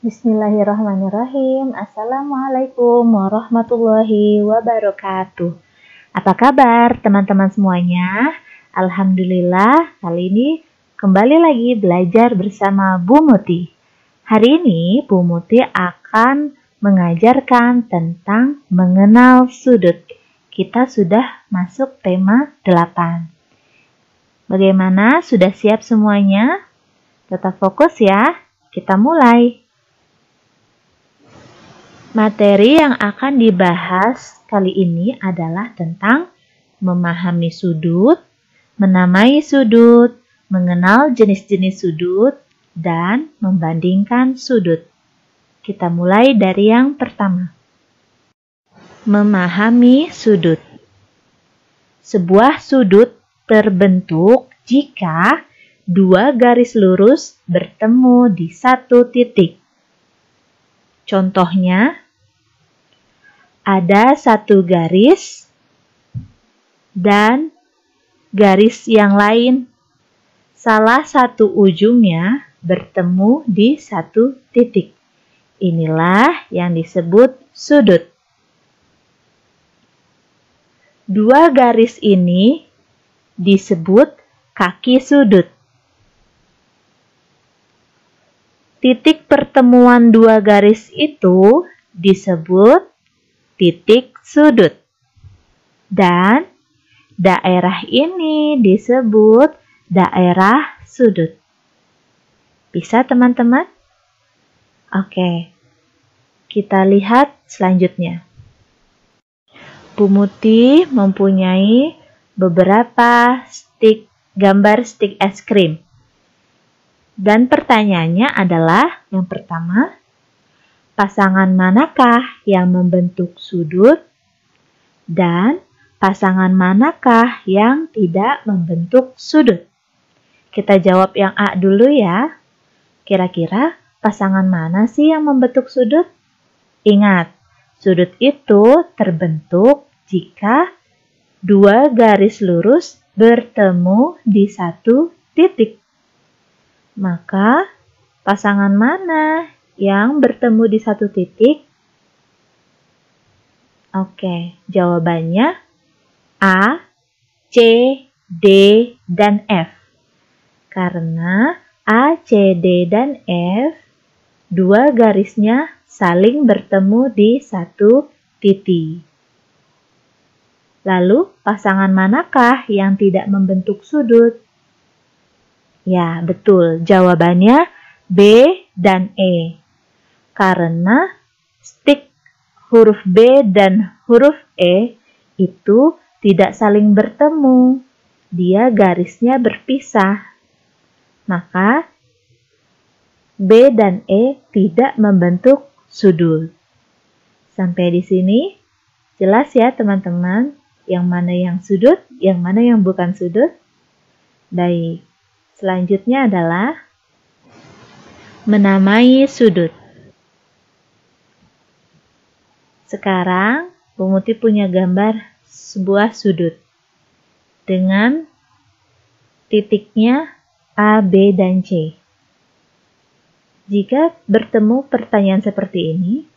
Bismillahirrahmanirrahim. Assalamualaikum warahmatullahi wabarakatuh. Apa kabar teman-teman semuanya? Alhamdulillah, kali ini kembali lagi belajar bersama Bu Muti. Hari ini Bu Muti akan mengajarkan tentang mengenal sudut. Kita sudah masuk tema 8. Bagaimana? Sudah siap semuanya? Tetap fokus ya. Kita mulai. Materi yang akan dibahas kali ini adalah tentang memahami sudut, menamai sudut, mengenal jenis-jenis sudut, dan membandingkan sudut. Kita mulai dari yang pertama. Memahami sudut. Sebuah sudut terbentuk jika dua garis lurus bertemu di satu titik. Contohnya, ada satu garis dan garis yang lain. Salah satu ujungnya bertemu di satu titik. Inilah yang disebut sudut. Dua garis ini disebut kaki sudut. Titik pertemuan dua garis itu disebut titik sudut. Dan daerah ini disebut daerah sudut. Bisa teman-teman? Oke, kita lihat selanjutnya. Bu Muti mempunyai beberapa gambar stik es krim. Dan pertanyaannya adalah yang pertama, pasangan manakah yang membentuk sudut? Dan pasangan manakah yang tidak membentuk sudut? Kita jawab yang A dulu ya. Kira-kira pasangan mana sih yang membentuk sudut? Ingat, sudut itu terbentuk jika dua garis lurus bertemu di satu titik. Maka, pasangan mana yang bertemu di satu titik? Oke, jawabannya A, C, D, dan F. Karena A, C, D, dan F, dua garisnya saling bertemu di satu titik. Lalu, pasangan manakah yang tidak membentuk sudut? Ya, betul. Jawabannya B dan E. Karena stik huruf B dan huruf E itu tidak saling bertemu. Dia garisnya berpisah. Maka B dan E tidak membentuk sudut. Sampai di sini jelas ya teman-teman, yang mana yang sudut, yang mana yang bukan sudut? Baik. Selanjutnya adalah menamai sudut. Sekarang, Bu Muti punya gambar sebuah sudut dengan titiknya A, B, dan C. Jika bertemu pertanyaan seperti ini,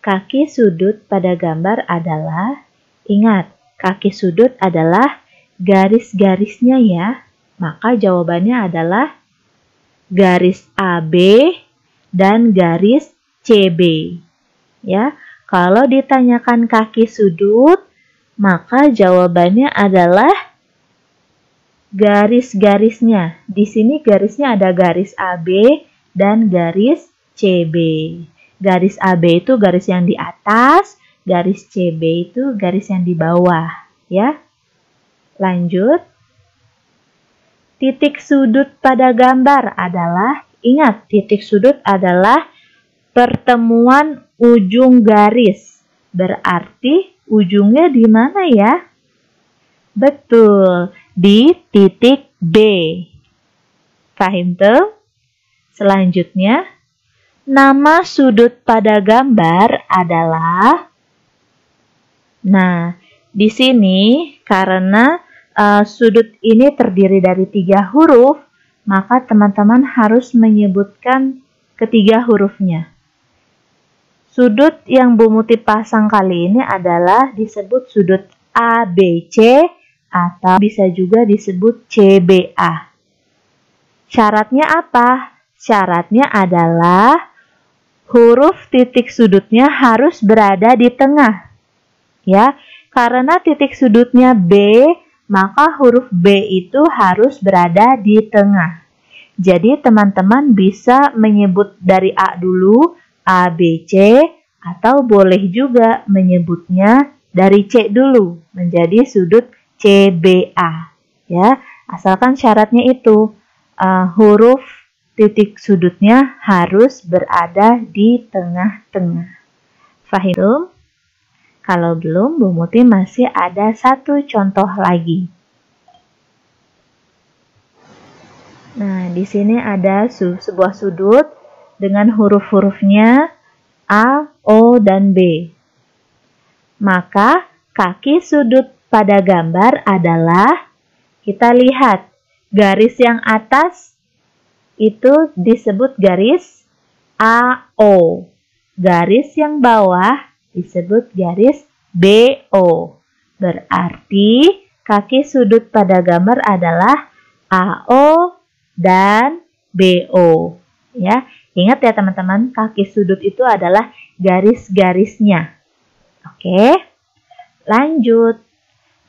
kaki sudut pada gambar adalah, ingat, kaki sudut adalah garis-garisnya ya. Maka jawabannya adalah garis AB dan garis CB. Ya, kalau ditanyakan kaki sudut, maka jawabannya adalah garis-garisnya. Di sini garisnya ada garis AB dan garis CB. Garis AB itu garis yang di atas, garis CB itu garis yang di bawah, ya. Lanjut. Titik sudut pada gambar adalah, ingat, titik sudut adalah pertemuan ujung garis. Berarti ujungnya di mana ya? Betul, di titik B. Paham tuh? Selanjutnya, nama sudut pada gambar adalah, nah, di sini karena sudut ini terdiri dari 3 huruf, maka teman-teman harus menyebutkan ketiga hurufnya. Sudut yang Bu Muti pasang kali ini adalah disebut sudut ABC atau bisa juga disebut CBA. Syaratnya apa? Syaratnya adalah huruf titik sudutnya harus berada di tengah. Ya, karena titik sudutnya B, maka huruf B itu harus berada di tengah. Jadi teman-teman bisa menyebut dari A dulu, A, B, C, atau boleh juga menyebutnya dari C dulu, menjadi sudut CBA. Ya, asalkan syaratnya itu huruf titik sudutnya harus berada di tengah-tengah. Fahim? Kalau belum, Bu Muti masih ada satu contoh lagi. Nah, di sini ada sebuah sudut dengan huruf-hurufnya A, O, dan B. Maka kaki sudut pada gambar adalah, kita lihat, garis yang atas itu disebut garis AO. Garis yang bawah disebut garis BO. Berarti kaki sudut pada gambar adalah AO dan BO. Ya, ingat ya teman-teman, kaki sudut itu adalah garis-garisnya. Oke, lanjut.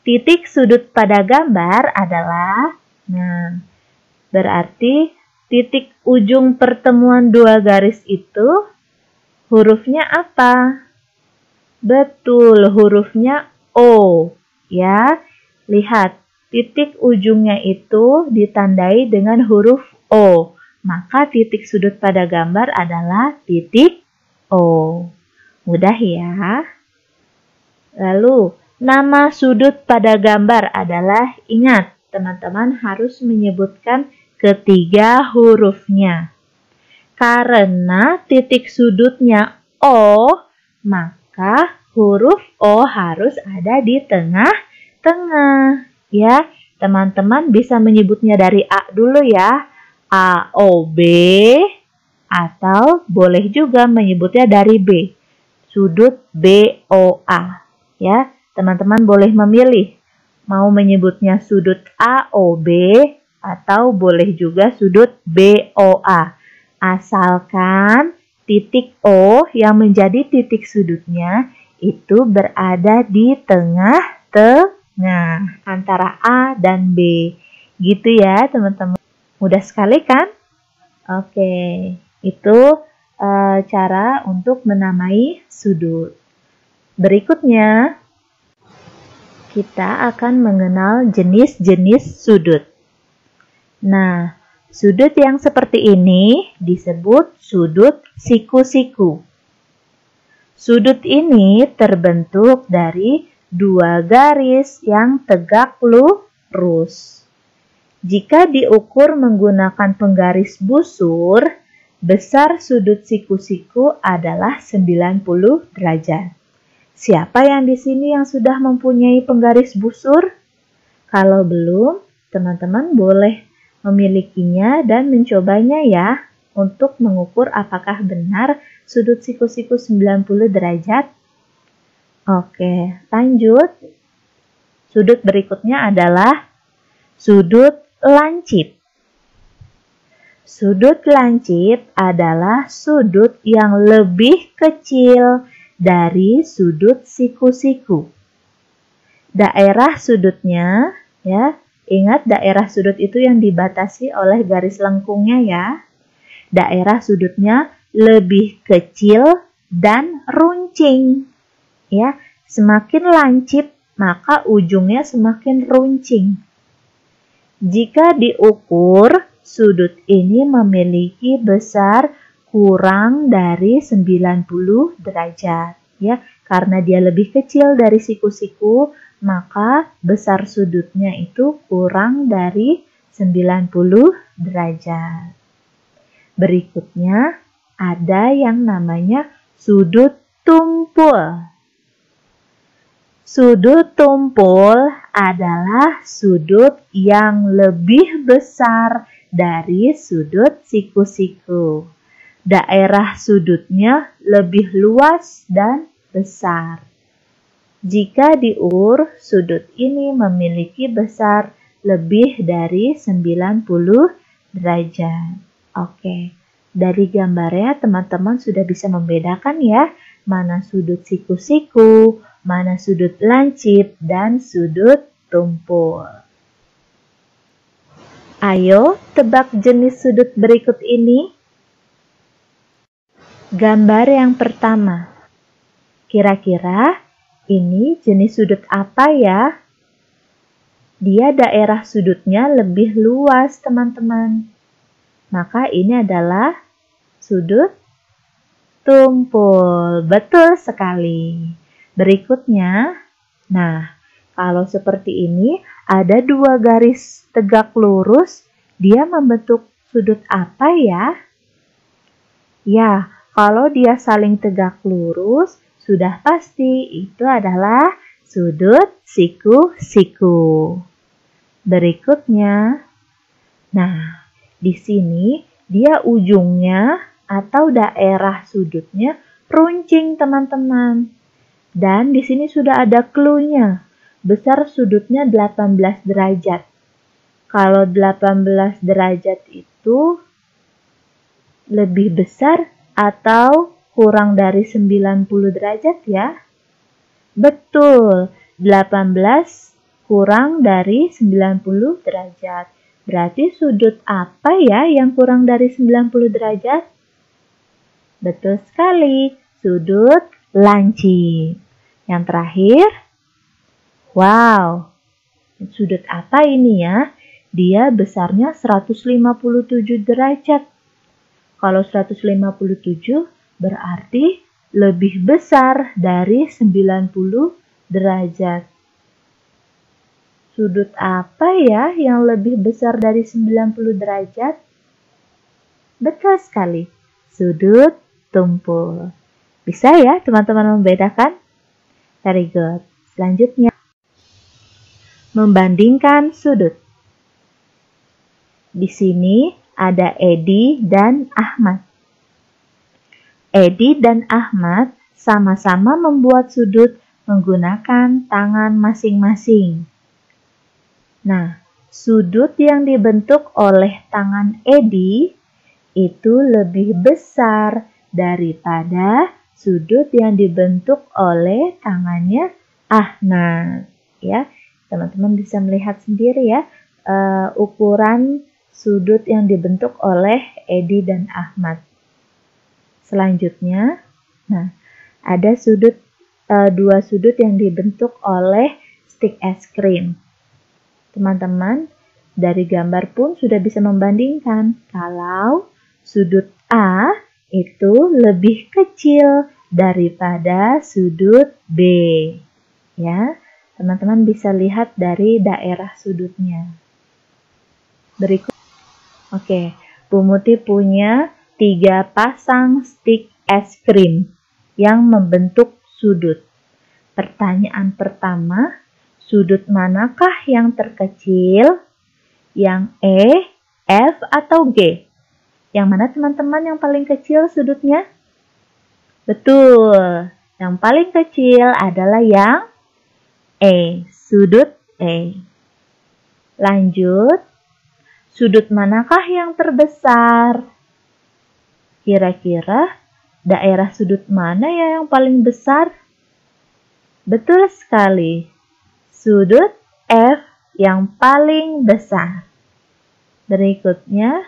Titik sudut pada gambar adalah, berarti titik ujung pertemuan dua garis itu hurufnya apa? Betul, hurufnya O. Ya, lihat, titik ujungnya itu ditandai dengan huruf O. Maka titik sudut pada gambar adalah titik O. Mudah ya. Lalu, nama sudut pada gambar adalah, ingat, teman-teman harus menyebutkan ketiga hurufnya. Karena titik sudutnya O, maka huruf O harus ada di tengah-tengah. Ya, teman-teman bisa menyebutnya dari A dulu ya. A, O, B, atau boleh juga menyebutnya dari B. Sudut B, O, A. Ya, teman-teman boleh memilih. Mau menyebutnya sudut A, O, B, atau boleh juga sudut B, O, A. Asalkan titik O yang menjadi titik sudutnya itu berada di tengah-tengah antara A dan B. Gitu ya teman-teman. Mudah sekali kan? Oke, itu cara untuk menamai sudut. Berikutnya, kita akan mengenal jenis-jenis sudut. Nah, sudut yang seperti ini disebut sudut siku-siku. Sudut ini terbentuk dari dua garis yang tegak lurus. Jika diukur menggunakan penggaris busur, besar sudut siku-siku adalah 90 derajat. Siapa yang di sini yang sudah mempunyai penggaris busur? Kalau belum, teman-teman boleh memilikinya dan mencobanya ya untuk mengukur apakah benar sudut siku-siku 90 derajat. Oke, lanjut. Sudut berikutnya adalah sudut lancip. Sudut lancip adalah sudut yang lebih kecil dari sudut siku-siku. Daerah sudutnya, ya, ingat daerah sudut itu yang dibatasi oleh garis lengkungnya ya. Daerah sudutnya lebih kecil dan runcing. Ya, semakin lancip maka ujungnya semakin runcing. Jika diukur, sudut ini memiliki besar kurang dari 90 derajat. Ya, karena dia lebih kecil dari siku-siku, maka besar sudutnya itu kurang dari 90 derajat. Berikutnya, ada yang namanya sudut tumpul. Sudut tumpul adalah sudut yang lebih besar dari sudut siku-siku. daerah sudutnya lebih luas dan besar. Jika diukur, sudut ini memiliki besar lebih dari 90 derajat. Oke, dari gambarnya teman-teman sudah bisa membedakan ya, mana sudut siku-siku, mana sudut lancip, dan sudut tumpul. Ayo tebak jenis sudut berikut ini. Gambar yang pertama. Kira-kira ini jenis sudut apa ya? Dia daerah sudutnya lebih luas, teman-teman. Maka ini adalah sudut tumpul. Betul sekali. Berikutnya, nah, kalau seperti ini ada dua garis tegak lurus, dia membentuk sudut apa ya? Ya, kalau dia saling tegak lurus, sudah pasti itu adalah sudut siku-siku. Berikutnya, nah, di sini dia ujungnya atau daerah sudutnya runcing, teman-teman. Dan di sini sudah ada clue-nya. Besar sudutnya 18 derajat. Kalau 18 derajat itu lebih besar atau kurang dari 90 derajat ya? Betul, 18 kurang dari 90 derajat. Berarti sudut apa ya yang kurang dari 90 derajat? Betul sekali, sudut lancip. Yang terakhir, wow, sudut apa ini ya? Dia besarnya 157 derajat. Kalau 157 berarti lebih besar dari 90 derajat. Sudut apa ya yang lebih besar dari 90 derajat? Betul sekali, sudut tumpul. Bisa ya teman-teman membedakan? Very good. Selanjutnya, membandingkan sudut. Di sini ada Edi dan Ahmad. Edi dan Ahmad sama-sama membuat sudut menggunakan tangan masing-masing. Nah, sudut yang dibentuk oleh tangan Edi itu lebih besar daripada sudut yang dibentuk oleh tangannya Ahmad. Ya, teman-teman bisa melihat sendiri ya ukuran sudut yang dibentuk oleh Edi dan Ahmad. Selanjutnya, nah, ada dua sudut yang dibentuk oleh stik es krim. Teman-teman, dari gambar pun sudah bisa membandingkan kalau sudut A itu lebih kecil daripada sudut B. Ya, teman-teman bisa lihat dari daerah sudutnya. Berikut. Oke, Bu Muti punya 3 pasang stik es krim yang membentuk sudut. Pertanyaan pertama, sudut manakah yang terkecil? Yang E, F, atau G? Yang mana teman-teman yang paling kecil sudutnya? Betul, yang paling kecil adalah yang E, sudut E. Lanjut, sudut manakah yang terbesar? Kira-kira daerah sudut mana ya yang paling besar? Betul sekali, sudut F yang paling besar. Berikutnya,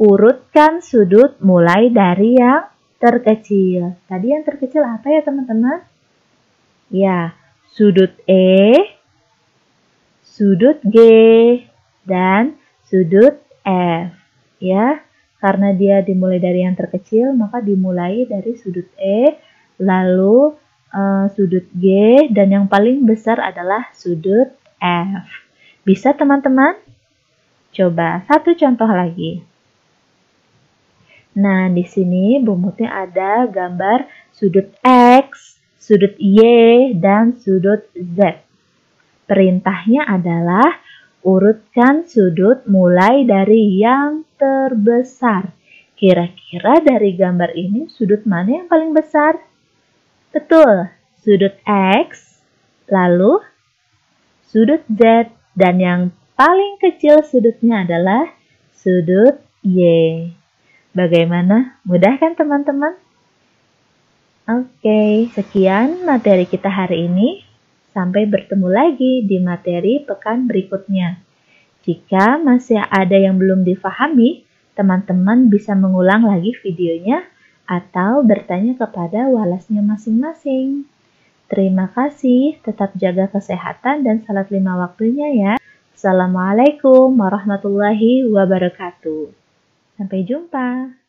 urutkan sudut mulai dari yang terkecil. Tadi yang terkecil apa ya teman-teman? Ya, sudut E, sudut G, dan sudut F. Ya, karena dia dimulai dari yang terkecil, maka dimulai dari sudut E, lalu sudut G, dan yang paling besar adalah sudut F. Bisa teman-teman? Coba satu contoh lagi. Nah, di sini Bu Muti ada gambar sudut X, sudut Y, dan sudut Z. Perintahnya adalah urutkan sudut mulai dari yang terbesar. Kira-kira dari gambar ini sudut mana yang paling besar? Betul, sudut X, lalu sudut Z, dan yang paling kecil sudutnya adalah sudut Y. Bagaimana? Mudah kan teman-teman? Oke, sekian materi kita hari ini. Sampai bertemu lagi di materi pekan berikutnya. Jika masih ada yang belum difahami, teman-teman bisa mengulang lagi videonya atau bertanya kepada walasnya masing-masing. Terima kasih, tetap jaga kesehatan dan salat 5 waktunya ya. Assalamualaikum warahmatullahi wabarakatuh. Sampai jumpa.